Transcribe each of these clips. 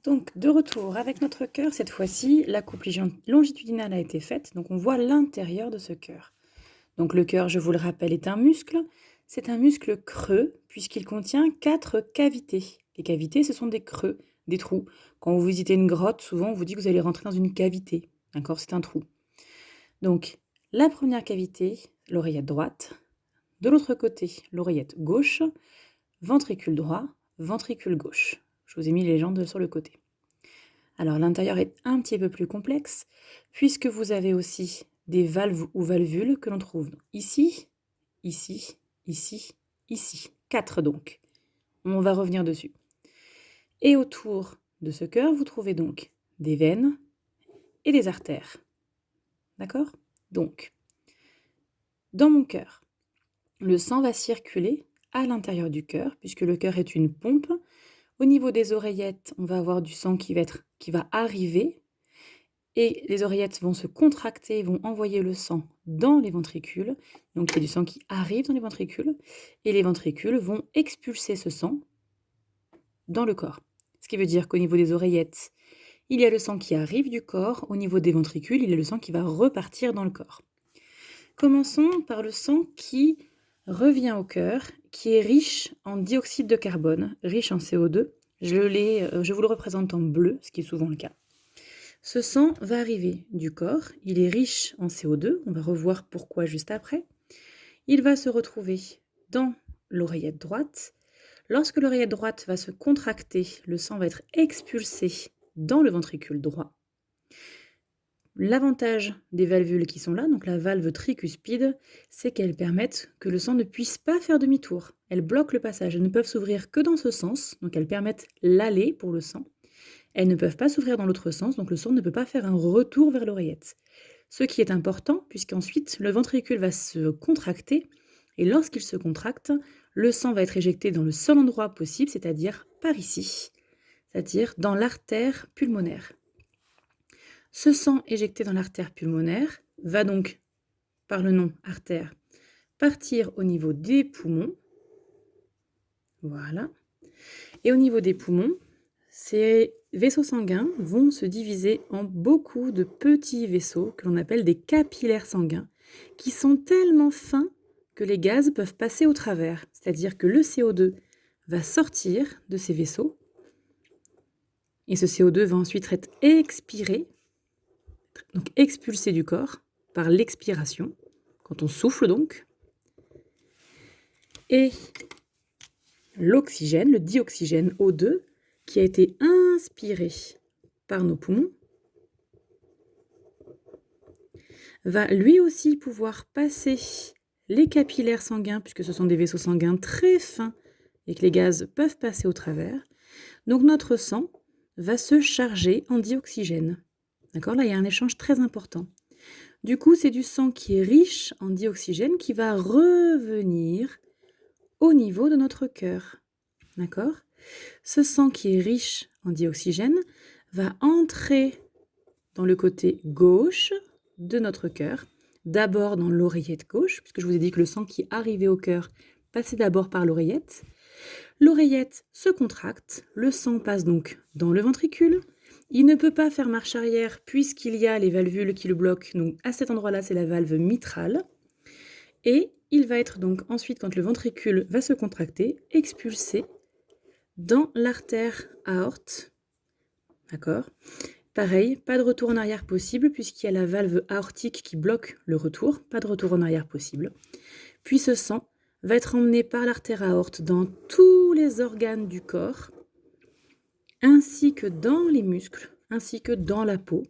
Donc, de retour avec notre cœur, cette fois-ci, la coupe longitudinale a été faite, donc on voit l'intérieur de ce cœur. Donc le cœur, je vous le rappelle, est un muscle. C'est un muscle creux puisqu'il contient 4 cavités. Les cavités, ce sont des creux, des trous. Quand vous visitez une grotte, souvent on vous dit que vous allez rentrer dans une cavité. D'accord? C'est un trou. Donc, la première cavité, l'oreillette droite. De l'autre côté, l'oreillette gauche. Ventricule droit, ventricule gauche. Je vous ai mis les jambes sur le côté. Alors l'intérieur est un petit peu plus complexe puisque vous avez aussi des valves ou valvules que l'on trouve ici, ici, ici, ici. 4 donc. On va revenir dessus. Et autour de ce cœur, vous trouvez donc des veines et des artères. D'accord? Donc, dans mon cœur, le sang va circuler à l'intérieur du cœur puisque le cœur est une pompe. Au niveau des oreillettes, on va avoir du sang qui va arriver et les oreillettes vont se contracter, vont envoyer le sang dans les ventricules. Donc il y a du sang qui arrive dans les ventricules et les ventricules vont expulser ce sang dans le corps. Ce qui veut dire qu'au niveau des oreillettes, il y a le sang qui arrive du corps, au niveau des ventricules, il y a le sang qui va repartir dans le corps. Commençons par le sang qui revient au cœur, qui est riche en dioxyde de carbone, riche en CO2. Je vous le représente en bleu, ce qui est souvent le cas. Ce sang va arriver du corps, il est riche en CO2, on va revoir pourquoi juste après. Il va se retrouver dans l'oreillette droite. Lorsque l'oreillette droite va se contracter, le sang va être expulsé dans le ventricule droit. L'avantage des valvules qui sont là, donc la valve tricuspide, c'est qu'elles permettent que le sang ne puisse pas faire demi-tour. Elles bloquent le passage, elles ne peuvent s'ouvrir que dans ce sens, donc elles permettent l'aller pour le sang. Elles ne peuvent pas s'ouvrir dans l'autre sens, donc le sang ne peut pas faire un retour vers l'oreillette. Ce qui est important, puisqu'ensuite le ventricule va se contracter, et lorsqu'il se contracte, le sang va être éjecté dans le seul endroit possible, c'est-à-dire par ici, c'est-à-dire dans l'artère pulmonaire. Ce sang éjecté dans l'artère pulmonaire va donc, par le nom artère, partir au niveau des poumons. Voilà. Et au niveau des poumons, ces vaisseaux sanguins vont se diviser en beaucoup de petits vaisseaux que l'on appelle des capillaires sanguins, qui sont tellement fins que les gaz peuvent passer au travers. C'est-à-dire que le CO2 va sortir de ces vaisseaux et ce CO2 va ensuite être expiré, donc expulsé du corps par l'expiration, quand on souffle donc. Et l'oxygène, le dioxygène O2, qui a été inspiré par nos poumons, va lui aussi pouvoir passer les capillaires sanguins, puisque ce sont des vaisseaux sanguins très fins et que les gaz peuvent passer au travers. Donc notre sang va se charger en dioxygène. D'accord? Là, il y a un échange très important. Du coup, c'est du sang qui est riche en dioxygène qui va revenir au niveau de notre cœur. D'accord? Ce sang qui est riche en dioxygène va entrer dans le côté gauche de notre cœur, d'abord dans l'oreillette gauche, puisque je vous ai dit que le sang qui arrivait au cœur passait d'abord par l'oreillette. L'oreillette se contracte, le sang passe donc dans le ventricule. Il ne peut pas faire marche arrière puisqu'il y a les valvules qui le bloquent. Donc à cet endroit-là, c'est la valve mitrale. Et il va être donc ensuite, quand le ventricule va se contracter, expulsé dans l'artère aorte. D'accord? Pareil, pas de retour en arrière possible puisqu'il y a la valve aortique qui bloque le retour. Pas de retour en arrière possible. Puis ce sang va être emmené par l'artère aorte dans tous les organes du corps, ainsi que dans les muscles, ainsi que dans la peau.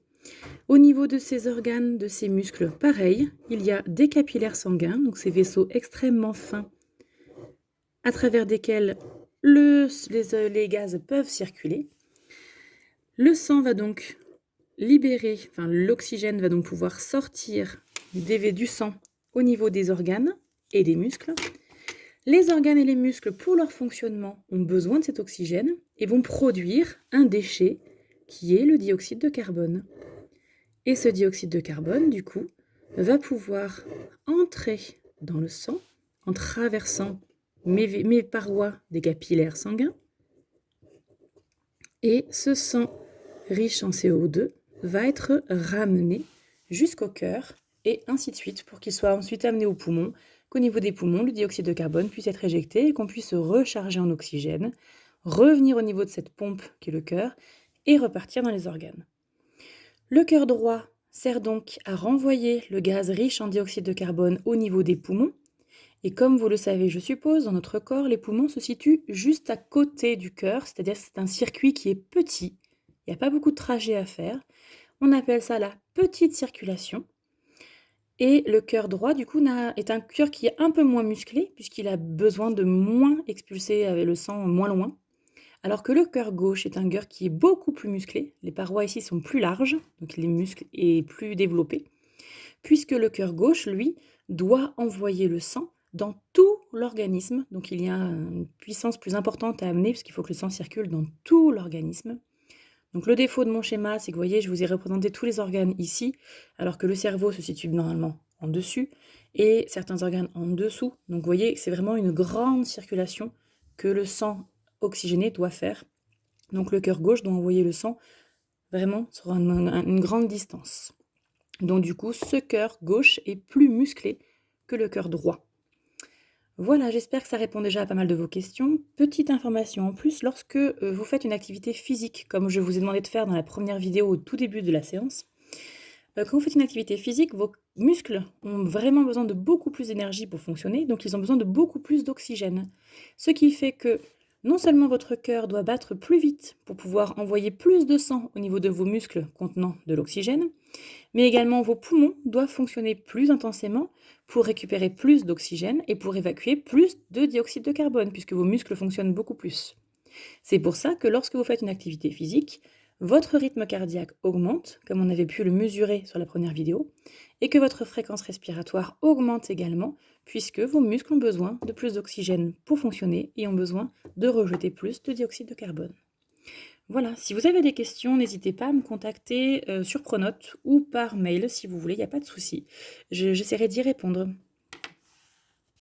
Au niveau de ces organes, de ces muscles, pareil, il y a des capillaires sanguins, donc ces vaisseaux extrêmement fins, à travers desquels les gaz peuvent circuler. Le sang va donc libérer, l'oxygène va donc pouvoir sortir du sang au niveau des organes et des muscles. Les organes et les muscles, pour leur fonctionnement, ont besoin de cet oxygène et vont produire un déchet qui est le dioxyde de carbone. Et ce dioxyde de carbone, du coup, va pouvoir entrer dans le sang en traversant mes parois des capillaires sanguins Et ce sang riche en CO2 va être ramené jusqu'au cœur et ainsi de suite pour qu'il soit ensuite amené aux poumons, qu'au niveau des poumons, le dioxyde de carbone puisse être éjecté et qu'on puisse se recharger en oxygène, revenir au niveau de cette pompe qui est le cœur et repartir dans les organes. Le cœur droit sert donc à renvoyer le gaz riche en dioxyde de carbone au niveau des poumons. Et comme vous le savez, je suppose, dans notre corps, les poumons se situent juste à côté du cœur, c'est-à-dire que c'est un circuit qui est petit. Il n'y a pas beaucoup de trajets à faire. On appelle ça la petite circulation. Et le cœur droit, du coup, est un cœur qui est un peu moins musclé, puisqu'il a besoin de moins expulser le sang moins loin. Alors que le cœur gauche est un cœur qui est beaucoup plus musclé. Les parois ici sont plus larges, donc les muscles est plus développé. Puisque le cœur gauche, lui, doit envoyer le sang dans tout l'organisme. Donc il y a une puissance plus importante à amener, puisqu'il faut que le sang circule dans tout l'organisme. Donc le défaut de mon schéma, c'est que vous voyez, je vous ai représenté tous les organes ici, alors que le cerveau se situe normalement en dessus, et certains organes en dessous. Donc vous voyez, c'est vraiment une grande circulation que le sang oxygéné doit faire. Donc le cœur gauche doit envoyer le sang vraiment sur une grande distance. Donc du coup, ce cœur gauche est plus musclé que le cœur droit. Voilà, j'espère que ça répond déjà à pas mal de vos questions. Petite information en plus, lorsque vous faites une activité physique, comme je vous ai demandé de faire dans la première vidéo au tout début de la séance, quand vous faites une activité physique, vos muscles ont vraiment besoin de beaucoup plus d'énergie pour fonctionner, donc ils ont besoin de beaucoup plus d'oxygène. Ce qui fait que non seulement votre cœur doit battre plus vite pour pouvoir envoyer plus de sang au niveau de vos muscles contenant de l'oxygène, mais également vos poumons doivent fonctionner plus intensément pour récupérer plus d'oxygène et pour évacuer plus de dioxyde de carbone, puisque vos muscles fonctionnent beaucoup plus. C'est pour ça que lorsque vous faites une activité physique, votre rythme cardiaque augmente, comme on avait pu le mesurer sur la première vidéo, et que votre fréquence respiratoire augmente également, puisque vos muscles ont besoin de plus d'oxygène pour fonctionner et ont besoin de rejeter plus de dioxyde de carbone. Voilà, si vous avez des questions, n'hésitez pas à me contacter sur Pronote ou par mail si vous voulez, il n'y a pas de souci. J'essaierai d'y répondre.